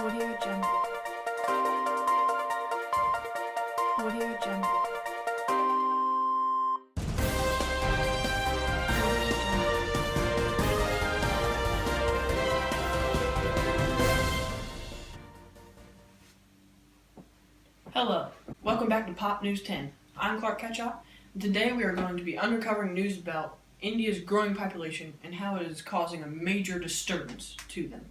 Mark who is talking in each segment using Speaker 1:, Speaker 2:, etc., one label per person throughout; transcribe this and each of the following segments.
Speaker 1: Audio Jungle. Audio Jungle. Hello, welcome back to Pop News 10. I'm Clark Ketchop, and today we are going to be uncovering news about India's growing population and how it is causing a major disturbance to them.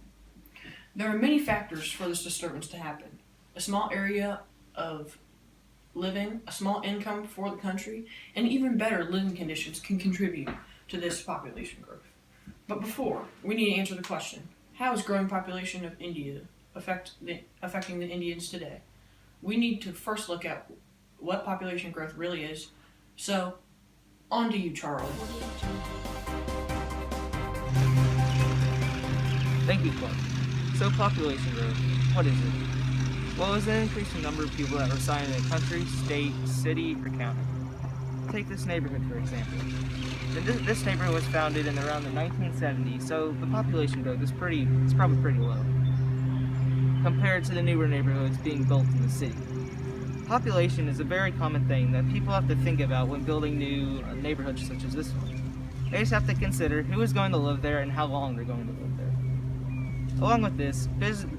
Speaker 1: There are many factors for this disturbance to happen. A small area of living, a small income for the country, and even better living conditions can contribute to this population growth. But before, we need to answer the question, how is growing population of India affecting the Indians today? We need to first look at what population growth really is. So, on to you, Charlie.
Speaker 2: Thank you, Clark. So population growth, what is it? Well, it's an increasing number of people that reside in a country, state, city, or county. Take this neighborhood, for example. This neighborhood was founded in around the 1970s, so the population growth is probably pretty low compared to the newer neighborhoods being built in the city. Population is a very common thing that people have to think about when building new neighborhoods such as this one. They just have to consider who is going to live there and how long they're going to live there. Along with this,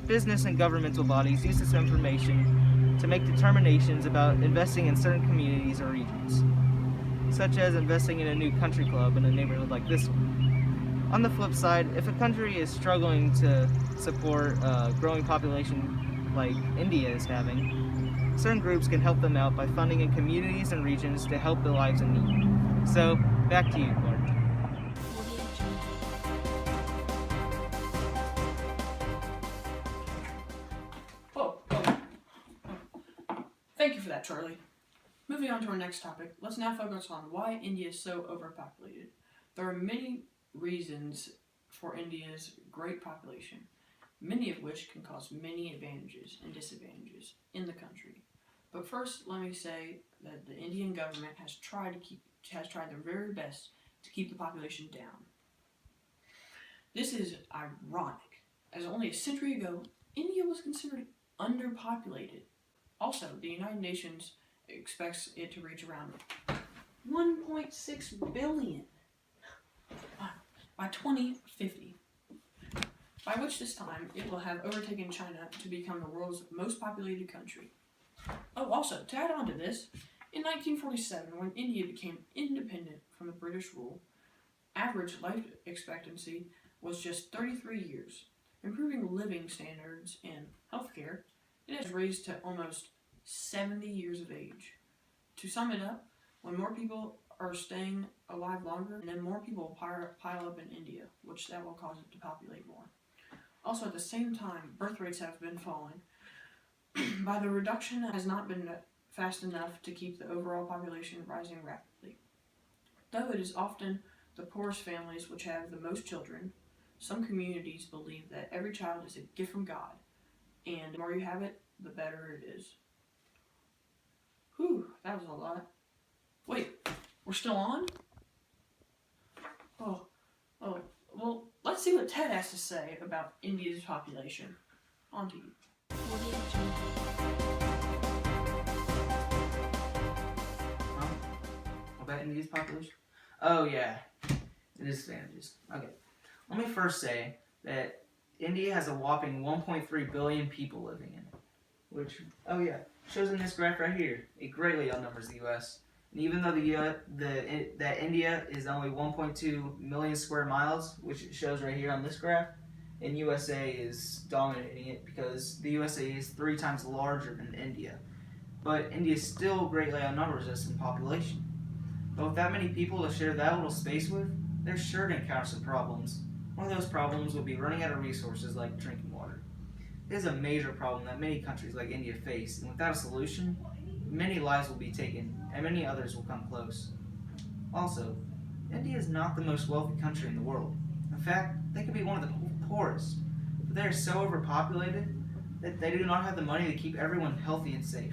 Speaker 2: business and governmental bodies use this information to make determinations about investing in certain communities or regions, such as investing in a new country club in a neighborhood like this one. On the flip side, if a country is struggling to support a growing population like India is having, certain groups can help them out by funding in communities and regions to help the lives in need. So, back to you, Clark.
Speaker 1: Thank you for that, Charlie. Moving on to our next topic, let's now focus on why India is so overpopulated. There are many reasons for India's great population, many of which can cause many advantages and disadvantages in the country. But first, let me say that the Indian government has tried their very best to keep the population down. This is ironic, as only a century ago, India was considered underpopulated. Also, the United Nations expects it to reach around 1.6 billion by 2050, by which this time it will have overtaken China to become the world's most populated country. Oh, also, to add on to this, in 1947, when India became independent from the British rule, average life expectancy was just 33 years. Improving living standards and healthcare, it has raised to almost 70 years of age. To sum it up, when more people are staying alive longer, then more people will pile up in India, which that will cause it to populate more. Also, at the same time, birth rates have been falling. By the reduction has not been fast enough to keep the overall population rising rapidly. Though it is often the poorest families which have the most children, some communities believe that every child is a gift from God, and the more you have it, the better it is. Whew, that was a lot. Wait, we're still on? Oh, well, let's see what Ted has to say about India's population. On to you.
Speaker 2: About India's population? Oh yeah, the disadvantages. Okay, let me first say that India has a whopping 1.3 billion people living in it, which, shows in this graph right here. It greatly outnumbers the U.S. And even though that India is only 1.2 million square miles, which it shows right here on this graph, and USA is dominating it because the USA is 3 times larger than India. But India still greatly outnumbers us in population. But with that many people to share that little space with, they're sure to encounter some problems. One of those problems will be running out of resources like drinking water. It is a major problem that many countries like India face, and without a solution, many lives will be taken, and many others will come close. Also, India is not the most wealthy country in the world. In fact, they could be one of the poorest, but they are so overpopulated that they do not have the money to keep everyone healthy and safe.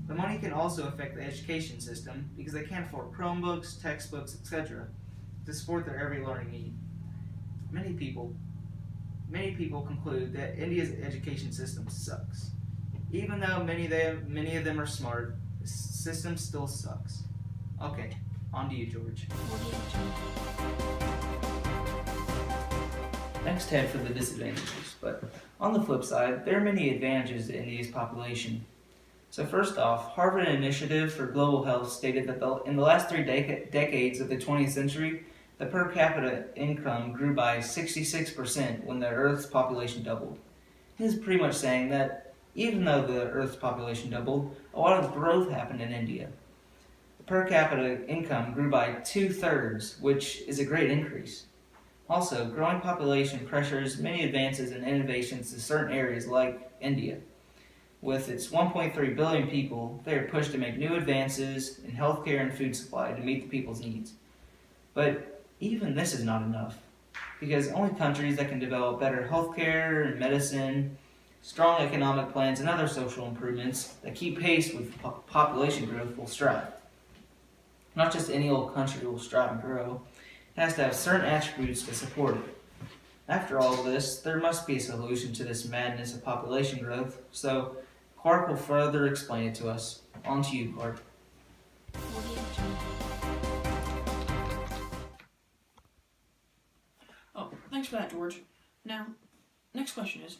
Speaker 2: The money can also affect the education system because they can't afford Chromebooks, textbooks, etc. to support their every learning need. Many people many people conclude that India's education system sucks. Even though many of them are smart, the system still sucks. Okay, on to you, George. Thanks, Ted, for the disadvantages. But on the flip side, there are many advantages to India's population. So first off, Harvard Initiative for Global Health stated that in the last three decades of the 20th century, the per capita income grew by 66% when the Earth's population doubled. This is pretty much saying that even though the Earth's population doubled, a lot of growth happened in India. The per capita income grew by 2/3, which is a great increase. Also, growing population pressures many advances and innovations to certain areas like India. With its 1.3 billion people, they are pushed to make new advances in healthcare and food supply to meet the people's needs. But even this is not enough, because only countries that can develop better healthcare and medicine, strong economic plans, and other social improvements that keep pace with population growth will strive. Not just any old country will strive and grow, it has to have certain attributes to support it. After all of this, there must be a solution to this madness of population growth, so Clark will further explain it to us. On to you, Clark.
Speaker 1: Oh, thanks for that, George. Now, next question is,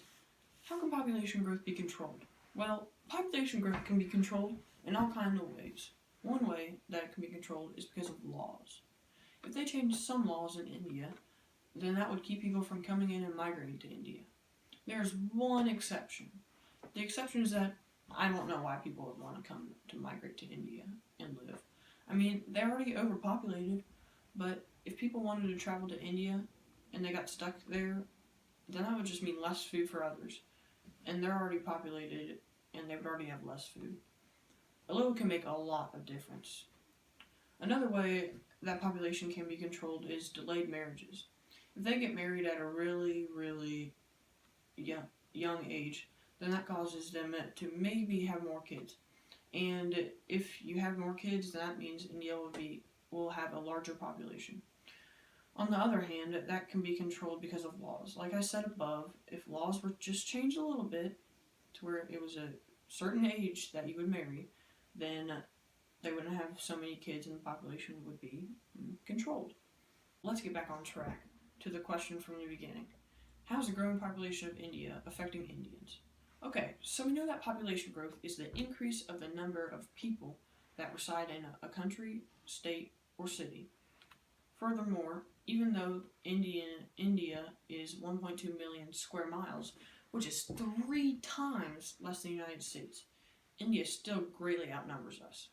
Speaker 1: how can population growth be controlled? Well, population growth can be controlled in all kinds of ways. One way that it can be controlled is because of laws. If they change some laws in India, then that would keep people from coming in and migrating to India. There's one exception. The exception is that I don't know why people would want to come to migrate to India and live. I mean, they're already overpopulated, but if people wanted to travel to India and they got stuck there, then that would just mean less food for others. And they're already populated and they would already have less food. A little can make a lot of difference. Another way that population can be controlled is delayed marriages. If they get married at a really, really young age, then that causes them to maybe have more kids. And if you have more kids, then that means India will have a larger population. On the other hand, that can be controlled because of laws. Like I said above, if laws were just changed a little bit to where it was a certain age that you would marry, then they wouldn't have so many kids and the population would be controlled. Let's get back on track to the question from the beginning. How is the growing population of India affecting Indians? Okay, so we know that population growth is the increase of the number of people that reside in a country, state, or city. Furthermore, even though India is 1.2 million square miles, which is 3 times less than the United States, India still greatly outnumbers us,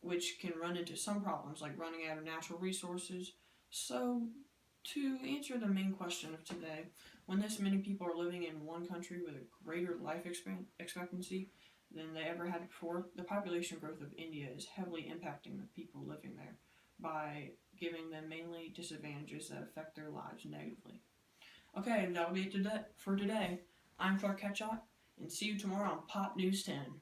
Speaker 1: which can run into some problems like running out of natural resources. So, to answer the main question of today, when this many people are living in one country with a greater life expectancy than they ever had before, the population growth of India is heavily impacting the people living there by giving them mainly disadvantages that affect their lives negatively. Okay, that'll be it for today. I'm Clark Ketchot, and see you tomorrow on Pop News 10.